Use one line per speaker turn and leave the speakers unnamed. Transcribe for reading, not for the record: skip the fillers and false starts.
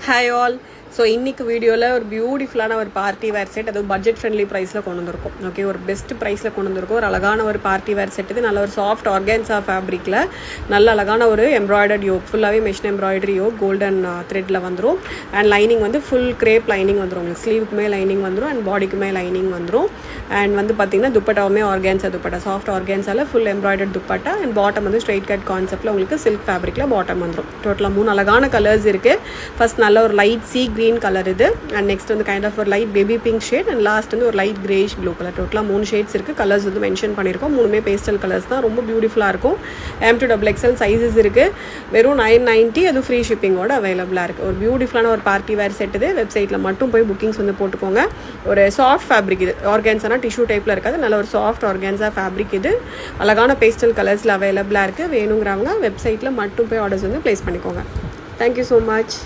Hi all. So இன்றைக்கி வீடியோவில் ஒரு பியூட்டிஃபுல்லான ஒரு பார்ட்டி வேர் செட், அதுவும் பட்ஜெட் ஃப்ரெண்ட்லி ப்ரைஸில் கொண்டு வந்திருக்கும். ஓகே, ஒரு பெஸ்ட் ப்ரைஸில் கொண்டு வந்திருக்கும். ஒரு அழகான ஒரு பார்ட்டி வேர் செட். இது நல்ல ஒரு சாஃப்ட் ஆர்கான்ஸா ஃபேப்ரிக்கில் நல்ல அழகான ஒரு எம்ப்ராய்டர்ட் யோக், ஃபுல்லாகவே மிஷின் எம்ப்ராய்டரி யோக் கோல்டன் த்ரெட்டில் வந்துடும். அண்ட் லைனிங் வந்து ஃபுல் கிரேப் லைனிங் வந்துடும். உங்களுக்கு ஸ்லீவுக்குமே லைனிங் வந்துடும் அண்ட் பாடிக்குமே லைனிங் வந்துடும். அண்ட் வந்து பார்த்திங்கன்னா துப்பட்டாவுமே ஆர்கான்ஸா துப்பட்டா, சாஃப்ட் ஆர்கான்ஸாவில் full embroidered dupatta. And bottom வந்து ஸ்ட்ரெயிட் கட் கான்செப்ட்டில் உங்களுக்கு சில்க் ஃபேப்ரிக்கில் பாட்டம் வந்துடும். டோட்டலாக 3 அழகான கலர்ஸ் இருக்குது. ஃபர்ஸ்ட் நல்ல ஒரு லைட் சி க்ரீன் கலர் இது. அண்ட் நெக்ஸ்ட் வந்து கைண்ட் ஆஃப் ஒரு light baby pink shade and last வந்து ஒரு லைட் கிரேஷ் ப்ளூ கலர். டோட்டலாக 3 ஷேட்ஸ் இருக்குது. கலர்ஸ் வந்து மென்ஷன் பண்ணியிருக்கோம். 3மே பேஸ்டல் கலர்ஸ் தான். ரொம்ப பியூட்டிஃபுல்லாக இருக்கும். M2XXL சைஸஸ் இருக்குது. வெறும் 990, அது ஃப்ரீ ஷிப்பிங்கோட அவைலபிளாக இருக்குது. ஒரு பியூட்டிஃபுல்லான ஒரு பார்ட்டி வேர் செட் இது. வெப்சைட்டில் மட்டும் போய் புக்கிங்ஸ் வந்து போட்டுக்கோங்க. ஒரு சாஃப்ட் ஃபேப்ரிக் இது. ஆர்கான்ஸானா டிஷ்யூ டைப்பில் இருக்காது. நல்ல ஒரு சாஃப்ட் ஆர்கான்ஸா ஃபேப்ரிக் இது. அழகான பேஸ்டல் கலர்ஸில் அவைலபிளாக இருக்குது. வேணுங்கிறவங்க வெப்சைட்டில் மட்டும் போய் ஆர்டர்ஸ் வந்து ப்ளேஸ் பண்ணிக்கோங்க. Thank you so much.